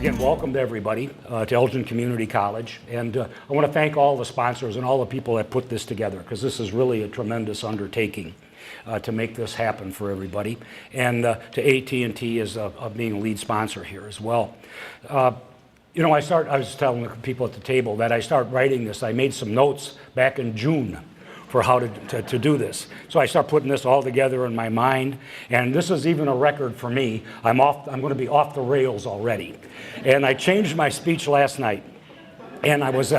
Again, welcome to everybody to Elgin Community College. And I want to thank all the sponsors and all the people that put this together, because this is really a tremendous undertaking to make this happen for everybody. And to AT&T as being a lead sponsor here as well. You know, I was telling the people at the table that I started writing this. I made some notes back in June for how to do this. So I start putting this all together in my mind, and this is even a record for me. I'm going to be off the rails already. And I changed my speech last night, and I was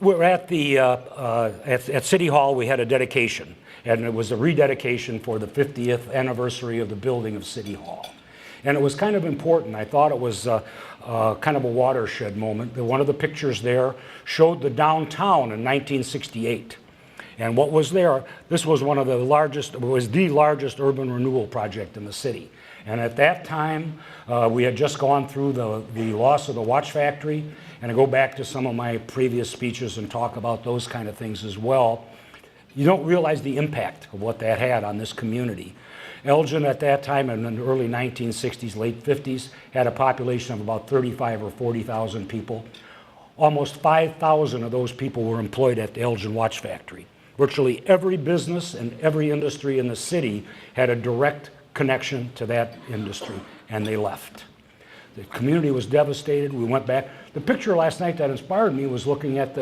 we're at the at City Hall. We had a dedication, and it was a rededication for the 50th anniversary of the building of City Hall. And it was kind of important. I thought it was kind of a watershed moment. One of the pictures there showed the downtown in 1968. And what was there, this was one of the largest, it was the largest urban renewal project in the city. And at that time, we had just gone through the loss of the watch factory. And I go back to some of my previous speeches and talk about those kind of things as well. You don't realize the impact of what that had on this community. Elgin at that time in the early 1960s, late 50s, had a population of about 35 or 40,000 people. Almost 5,000 of those people were employed at the Elgin Watch Factory. Virtually every business and every industry in the city had a direct connection to that industry, and they left. The community was devastated. We went back. The picture last night that inspired me was looking at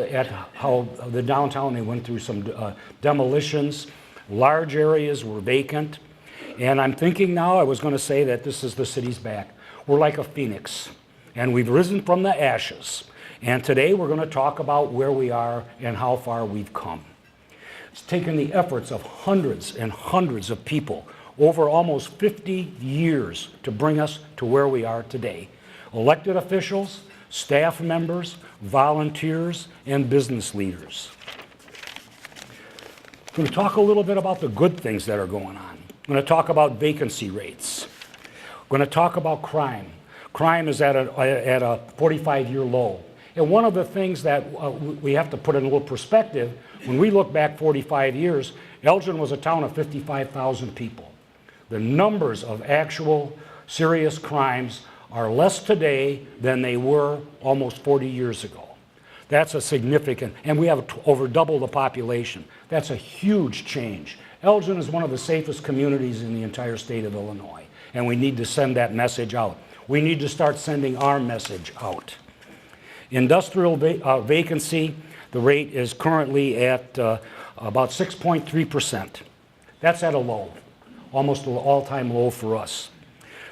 how the downtown, they went through some demolitions. Large areas were vacant. And I'm thinking now, I was going to say that this is the city's back. We're like a phoenix, and we've risen from the ashes. And today we're going to talk about where we are and how far we've come. It's taken the efforts of hundreds and hundreds of people over almost 50 years to bring us to where we are today. Elected officials, staff members, volunteers, and business leaders. I'm going to talk a little bit about the good things that are going on. I'm going to talk about vacancy rates. I'm going to talk about crime. Crime is at a 45-year low. And one of the things that we have to put in a little perspective, when we look back 45 years, Elgin was a town of 55,000 people. The numbers of actual serious crimes are less today than they were almost 40 years ago. That's a significant, and we have over double the population. That's a huge change. Elgin is one of the safest communities in the entire state of Illinois, and we need to send that message out. We need to start sending our message out. Industrial vacancy, the rate is currently at about 6.3%. That's at a low, almost an all-time low for us.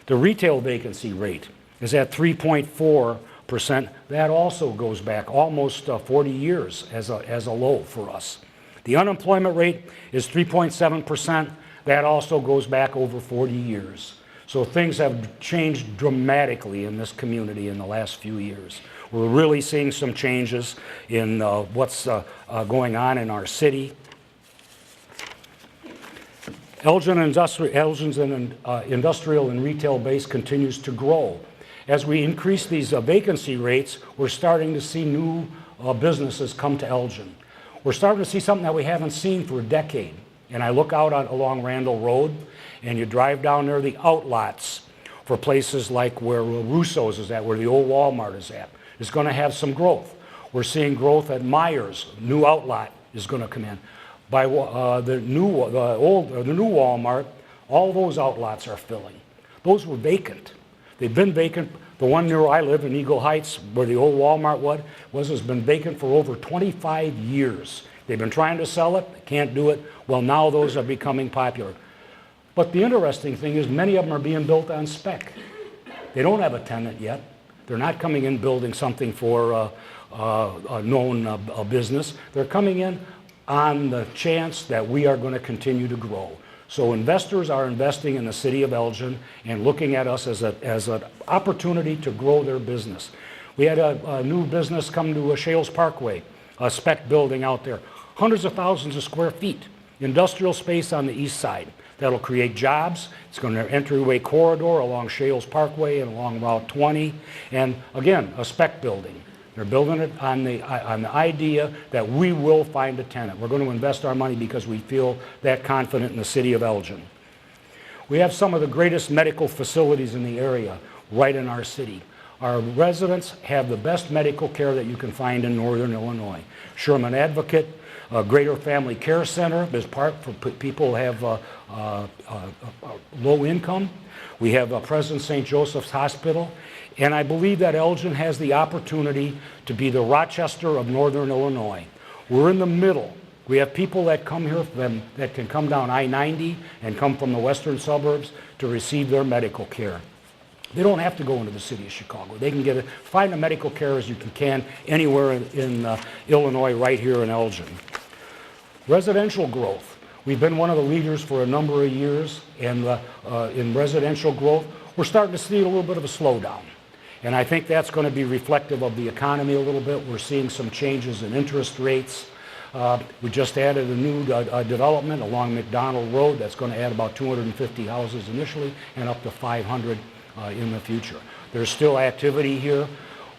The retail vacancy rate is at 3.4%. That also goes back almost 40 years as a low for us. The unemployment rate is 3.7%. That also goes back over 40 years. So things have changed dramatically in this community in the last few years. We're really seeing some changes in what's going on in our city. Elgin's industrial and retail base continues to grow. As we increase these vacancy rates, we're starting to see new businesses come to Elgin. We're starting to see something that we haven't seen for a decade. And I look out along Randall Road, and you drive down there, the outlots for places like where Russo's is at, where the old Walmart is at, is going to have some growth. We're seeing growth at Myers. New outlet is going to come in. By the new Walmart, all those outlots are filling. Those were vacant. They've been vacant. The one near where I live in Eagle Heights, where the old Walmart has been vacant for over 25 years. They've been trying to sell it, they can't do it. Well, now those are becoming popular. But the interesting thing is many of them are being built on spec. They don't have a tenant yet. They're not coming in building something for a known business. They're coming in on the chance that we are going to continue to grow. So investors are investing in the city of Elgin and looking at us as an opportunity to grow their business. We had a new business come to Shales Parkway, a spec building out there, hundreds of thousands of square feet, industrial space on the east side. That'll create jobs. It's going to entryway corridor along Shales Parkway and along Route 20, and again, a spec building. They're building it on the idea that we will find a tenant. We're going to invest our money because we feel that confident in the city of Elgin. We have some of the greatest medical facilities in the area. right in our city. Our residents have the best medical care that you can find in northern Illinois. Sherman Advocate, Greater Family Care Center is part for people who have low income. We have President St. Joseph's Hospital. And I believe that Elgin has the opportunity to be the Rochester of northern Illinois. We're in the middle. We have people that come here that can come down I-90 and come from the western suburbs to receive their medical care. They don't have to go into the city of Chicago. They can find the medical care as you can anywhere in Illinois, right here in Elgin. Residential growth. We've been one of the leaders for a number of years in residential growth. We're starting to see a little bit of a slowdown. And I think that's going to be reflective of the economy a little bit. We're seeing some changes in interest rates. We just added a new development along McDonald Road that's going to add about 250 houses initially and up to 500 in the future. There's still activity here.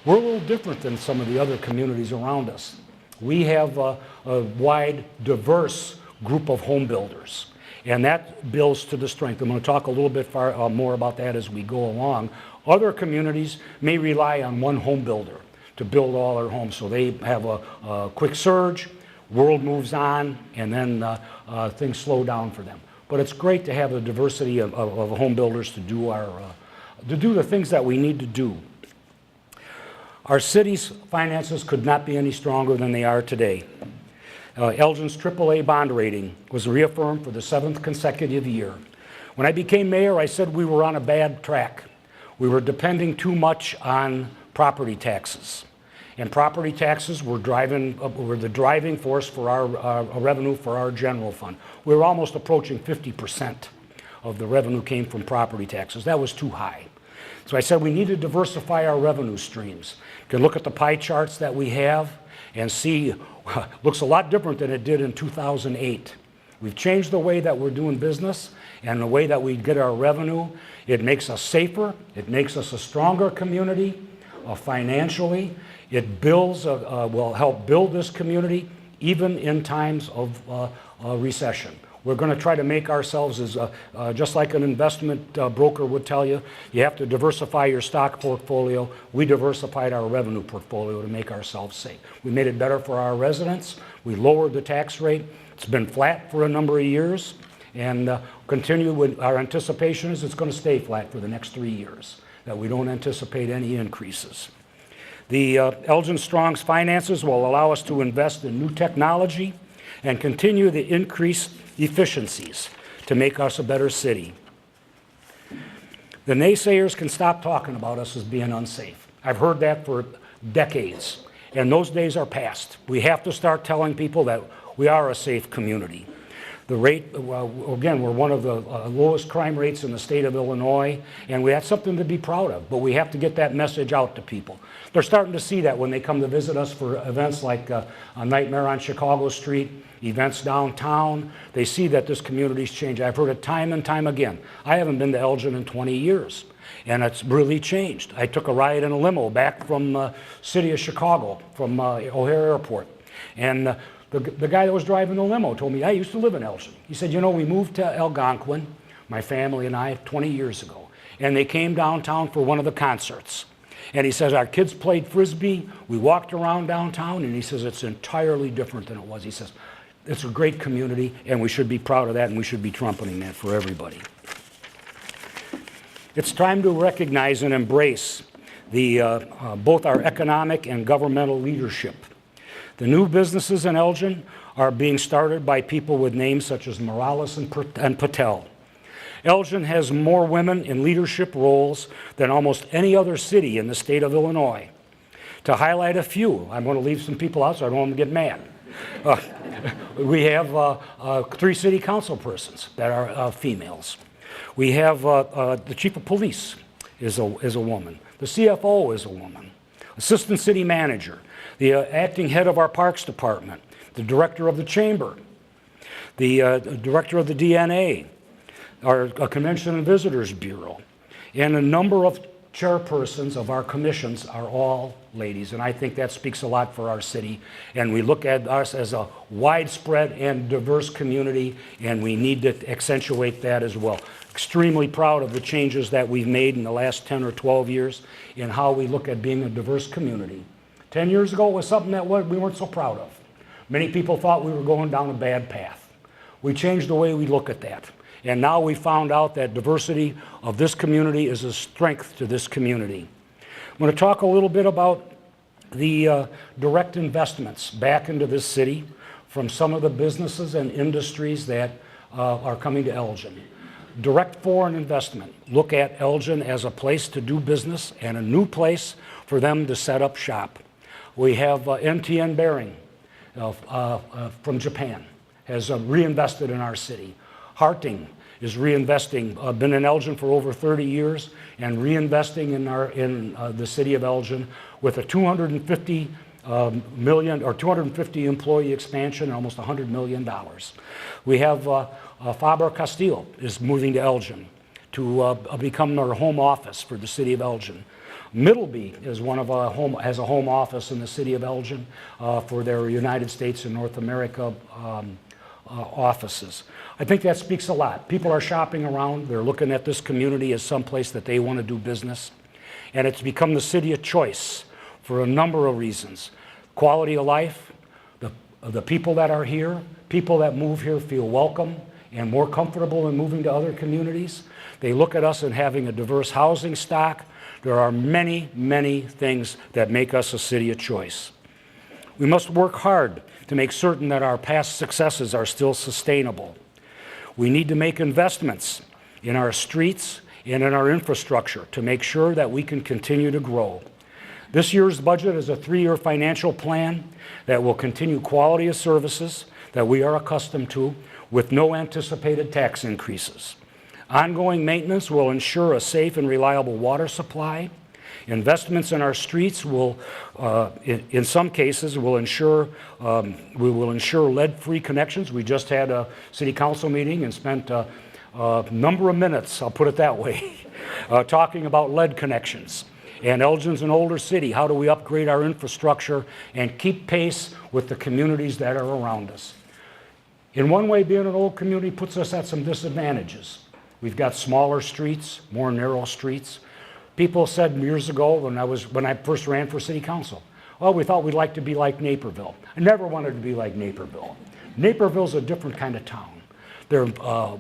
We're a little different than some of the other communities around us. We have a wide, diverse group of home builders, and that builds to the strength. I'm going to talk a little bit more about that as we go along. Other communities may rely on one home builder to build all their homes, so they have a quick surge, world moves on, and then things slow down for them. But it's great to have a diversity of home builders to do the things that we need to do. Our city's finances could not be any stronger than they are today. Elgin's AAA bond rating was reaffirmed for the 7th consecutive year. When I became mayor, I said we were on a bad track. We were depending too much on property taxes. And property taxes were the driving force for our revenue for our general fund. We were almost approaching 50% of the revenue came from property taxes. That was too high. So I said we need to diversify our revenue streams. You can look at the pie charts that we have and see, looks a lot different than it did in 2008. We've changed the way that we're doing business and the way that we get our revenue. It makes us safer. It makes us a stronger community financially. It will help build this community even in times of recession. We're going to try to make ourselves as, just like an investment broker would tell you, you have to diversify your stock portfolio. We diversified our revenue portfolio to make ourselves safe. We made it better for our residents. We lowered the tax rate. It's been flat for a number of years, and continue with our anticipation is it's going to stay flat for the next 3 years, that we don't anticipate any increases. The Elgin Strong's finances will allow us to invest in new technology and continue to increase efficiencies to make us a better city. The naysayers can stop talking about us as being unsafe. I've heard that for decades, and those days are past. We have to start telling people that we are a safe community. The rate, again, we're one of the lowest crime rates in the state of Illinois, and we have something to be proud of, but we have to get that message out to people. They're starting to see that when they come to visit us for events like a Nightmare on Chicago Street, events downtown. They see that this community's changed. I've heard it time and time again. I haven't been to Elgin in 20 years, and it's really changed. I took a ride in a limo back from the city of Chicago, from O'Hare Airport, and the guy that was driving the limo told me, I used to live in Elgin. He said, you know, we moved to Algonquin, my family and I, 20 years ago, and they came downtown for one of the concerts. And he says, our kids played Frisbee, we walked around downtown, and he says, it's entirely different than it was. He says, it's a great community, and we should be proud of that, and we should be trumpeting that for everybody. It's time to recognize and embrace both our economic and governmental leadership. The new businesses in Elgin are being started by people with names such as Morales and Patel. Elgin has more women in leadership roles than almost any other city in the state of Illinois. To highlight a few, I'm going to leave some people out so I don't want them to get mad. We have 3 city council persons that are females. We have the chief of police is a woman. The CFO is a woman. Assistant city manager, the acting head of our parks department, the director of the chamber, the director of the DNA, our Convention and Visitors Bureau, and a number of chairpersons of our commissions are all ladies, and I think that speaks a lot for our city, and we look at us as a widespread and diverse community, and we need to accentuate that as well. extremely proud of the changes that we've made in the last 10 or 12 years in how we look at being a diverse community. 10 years ago, it was something that we weren't so proud of. Many people thought we were going down a bad path. We changed the way we look at that. And now we found out that diversity of this community is a strength to this community. I'm going to talk a little bit about the direct investments back into this city from some of the businesses and industries that are coming to Elgin. Direct foreign investment. Look at Elgin as a place to do business and a new place for them to set up shop. We have NTN Bearing from Japan has reinvested in our city. Harting is reinvesting, been in Elgin for over 30 years and reinvesting in the city of Elgin with a 250 million or 250 employee expansion and almost $100 million. We have Faber-Castell is moving to Elgin to become their home office for the city of Elgin. Middleby is has a home office in the city of Elgin for their United States and North America offices. I think that speaks a lot. People are shopping around. They're looking at this community as someplace that they want to do business. And it's become the city of choice for a number of reasons. Quality of life, the people that are here, people that move here feel welcome and more comfortable in moving to other communities. They look at us and having a diverse housing stock. There are many, many things that make us a city of choice. We must work hard to make certain that our past successes are still sustainable. We need to make investments in our streets and in our infrastructure to make sure that we can continue to grow. This year's budget is a 3-year financial plan that will continue quality of services that we are accustomed to with no anticipated tax increases. Ongoing maintenance will ensure a safe and reliable water supply. Investments in our streets will, in some cases, will ensure lead-free connections. We just had a city council meeting and spent a number of minutes, I'll put it that way, talking about lead connections. And Elgin's an older city. How do we upgrade our infrastructure and keep pace with the communities that are around us? In one way, being an old community puts us at some disadvantages. We've got smaller streets, more narrow streets. People said years ago when I first ran for city council, oh, we thought we'd like to be like Naperville. I never wanted to be like Naperville. Naperville's a different kind of town. They're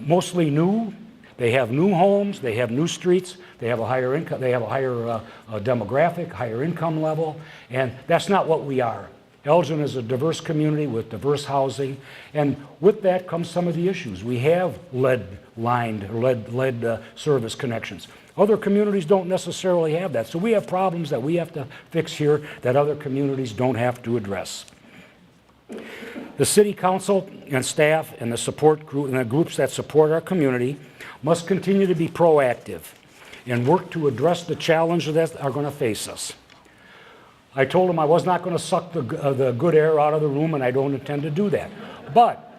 mostly new. They have new homes. They have new streets. They have a higher income. They have a higher demographic, higher income level, and that's not what we are. Elgin is a diverse community with diverse housing, and with that comes some of the issues. We have lead service connections. Other communities don't necessarily have that, so we have problems that we have to fix here that other communities don't have to address. The city council and staff and the support group and the groups that support our community must continue to be proactive and work to address the challenges that are going to face us. I told them I was not going to suck the good air out of the room, and I don't intend to do that. But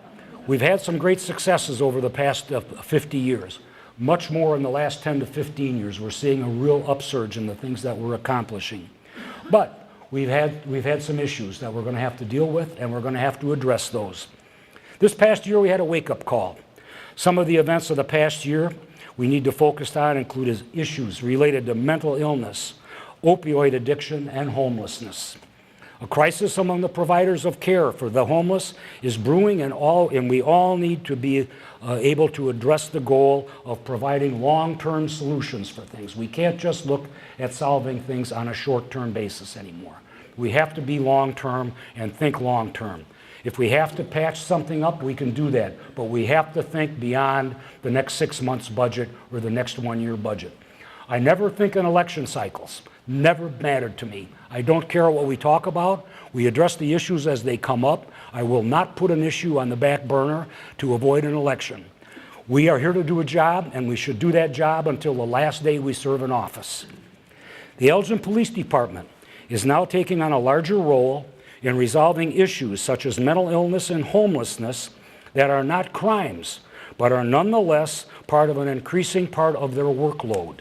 we've had some great successes over the past 50 years. Much more in the last 10 to 15 years. We're seeing a real upsurge in the things that we're accomplishing. But we've had some issues that we're going to have to deal with, and we're going to have to address those. This past year, we had a wake-up call. Some of the events of the past year we need to focus on include issues related to mental illness, opioid addiction, and homelessness. A crisis among the providers of care for the homeless is brewing, and we all need to be able to address the goal of providing long-term solutions for things. We can't just look at solving things on a short-term basis anymore. We have to be long-term and think long-term. If we have to patch something up, we can do that, but we have to think beyond the next 6 months budget or the next 1-year budget. I never think in election cycles. Never mattered to me. I don't care what we talk about. We address the issues as they come up. I will not put an issue on the back burner to avoid an election. We are here to do a job, and we should do that job until the last day we serve in office. The Elgin Police Department is now taking on a larger role in resolving issues such as mental illness and homelessness that are not crimes, but are nonetheless part of an increasing part of their workload.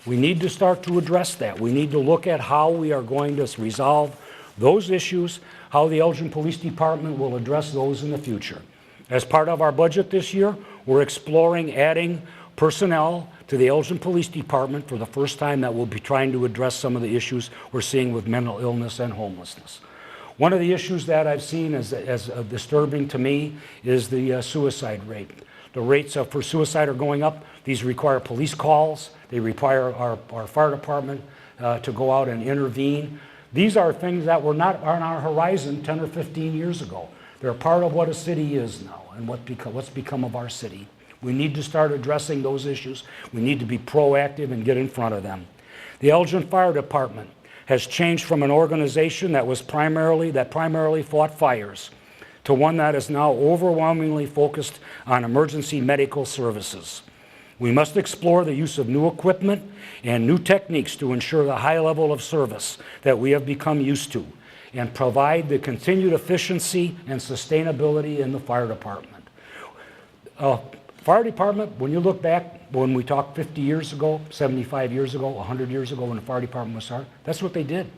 We need to start to address that. We need to look at how we are going to resolve those issues, how the Elgin Police Department will address those in the future. As part of our budget this year, we're exploring adding personnel to the Elgin Police Department for the first time that will be trying to address some of the issues we're seeing with mental illness and homelessness. One of the issues that I've seen as disturbing to me is the suicide rate. The rates for suicide are going up. These require police calls. They require our fire department to go out and intervene. These are things that were not on our horizon 10 or 15 years ago. They're part of what a city is now and what's become of our city. We need to start addressing those issues. We need to be proactive and get in front of them. The Elgin Fire Department has changed from an organization that primarily fought fires to one that is now overwhelmingly focused on emergency medical services. We must explore the use of new equipment and new techniques to ensure the high level of service that we have become used to and provide the continued efficiency and sustainability in the fire department. Fire department, when you look back, when we talked 50 years ago, 75 years ago, 100 years ago when the fire department was started, that's what they did,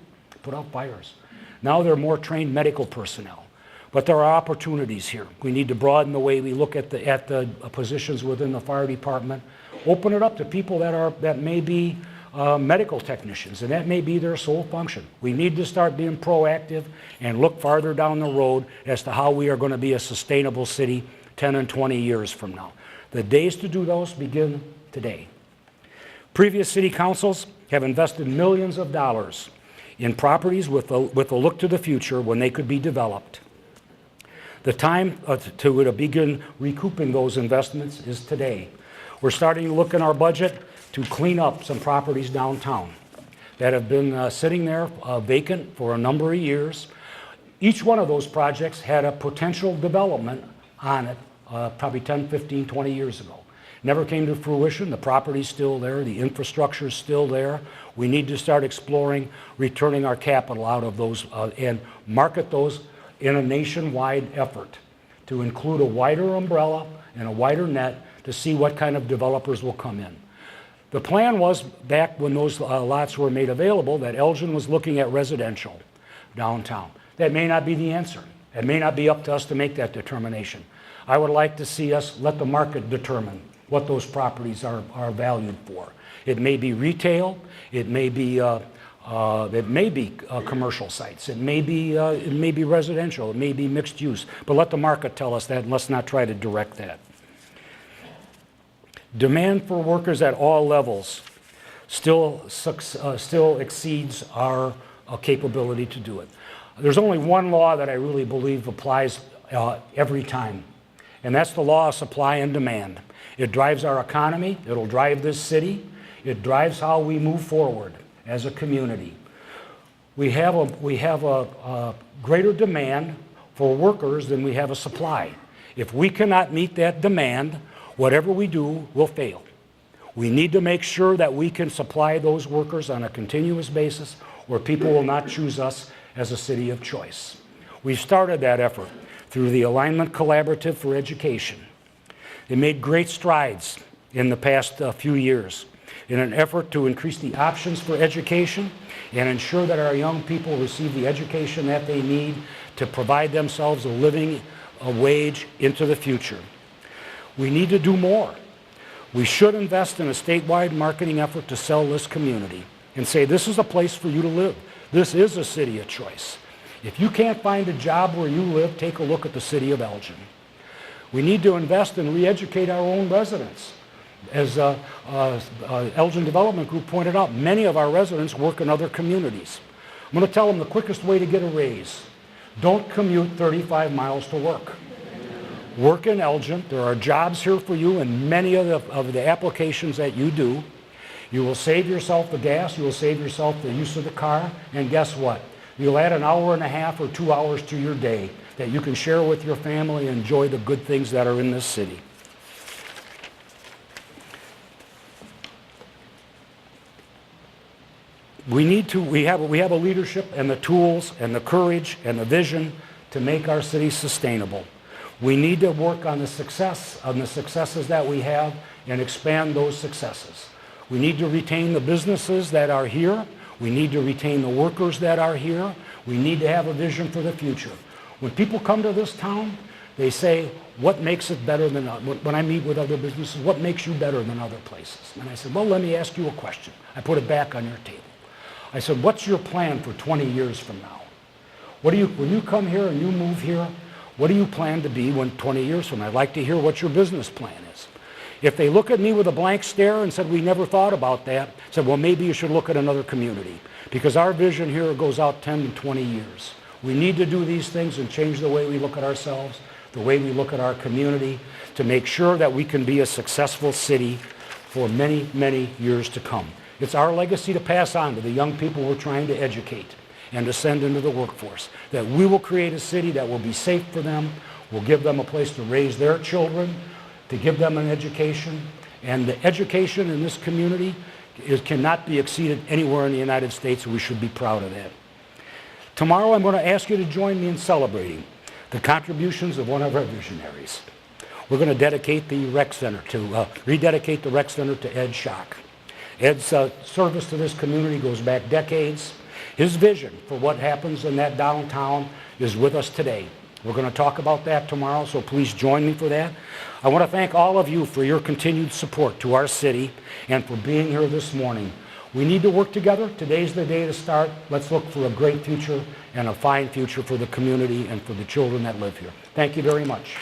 put out fires. Now they're more trained medical personnel. But there are opportunities here. We need to broaden the way we look at the positions within the fire department, open it up to people that may be medical technicians, and that may be their sole function. We need to start being proactive and look farther down the road as to how we are going to be a sustainable city 10 and 20 years from now. The days to do those begin today. Previous city councils have invested millions of dollars in properties with a look to the future when they could be developed. The time to begin recouping those investments is today. We're starting to look in our budget to clean up some properties downtown that have been sitting there vacant for a number of years. Each one of those projects had a potential development on it probably 10, 15, 20 years ago. Never came to fruition. The property's still there. The infrastructure's still there. We need to start exploring returning our capital out of those and market those in a nationwide effort to include a wider umbrella and a wider net to see what kind of developers will come in. The plan was, back when those lots were made available, that Elgin was looking at residential downtown. That may not be the answer. It may not be up to us to make that determination. I would like to see us let the market determine what those properties are valued for. It may be retail, it may be commercial sites, it may be residential, it may be mixed use, but let the market tell us that and let's not try to direct that. Demand for workers at all levels still exceeds our capability to do it. There's only one law that I really believe applies every time, and that's the law of supply and demand. It drives our economy, it'll drive this city, it drives how we move forward as a community. We have a greater demand for workers than we have a supply. If we cannot meet that demand, whatever we do will fail. We need to make sure that we can supply those workers on a continuous basis where people will not choose us as a city of choice. We've started that effort through the Alignment Collaborative for Education. It made great strides in the past few years in an effort to increase the options for education and ensure that our young people receive the education that they need to provide themselves a living wage into the future. We need to do more. We should invest in a statewide marketing effort to sell this community and say, this is a place for you to live. This is a city of choice. If you can't find a job where you live, take a look at the city of Elgin. We need to invest and re-educate our own residents. As Elgin Development Group pointed out, many of our residents work in other communities. I'm going to tell them the quickest way to get a raise. Don't commute 35 miles to work. Work in Elgin. There are jobs here for you in many of the applications that you do. You will save yourself the gas, you will save yourself the use of the car, and guess what? You'll add an hour and a half or 2 hours to your day that you can share with your family and enjoy the good things that are in this city. We have a leadership and the tools and the courage and the vision to make our city sustainable. We need to work on the successes that we have and expand those successes. We need to retain the businesses that are here. We need to retain the workers that are here. We need to have a vision for the future. When people come to this town, They say, what makes it better than, when I meet with other businesses, what makes you better than other places? And I said, well, let me ask you a question. I put it back on your table. I said, what's your plan for 20 years from now? When you come here and you move here, what do you plan to be when 20 years from now? I'd like to hear what your business plan is. If they look at me with a blank stare and said, we never thought about that, I said, well, maybe you should look at another community, because our vision here goes out 10 and 20 years. We need to do these things and change the way we look at ourselves, the way we look at our community, to make sure that we can be a successful city for many, many years to come. It's our legacy to pass on to the young people we're trying to educate and to send into the workforce, that we will create a city that will be safe for them, will give them a place to raise their children, to give them an education. And the education in this community cannot be exceeded anywhere in the United States, and we should be proud of that. Tomorrow I'm going to ask you to join me in celebrating the contributions of one of our visionaries. We're going to dedicate the rec center to, rededicate the rec center to Ed Schock. Ed's service to this community goes back decades. His vision for what happens in that downtown is with us today. We're going to talk about that tomorrow, so please join me for that. I want to thank all of you for your continued support to our city and for being here this morning. We need to work together. Today's the day to start. Let's look for a great future and a fine future for the community and for the children that live here. Thank you very much.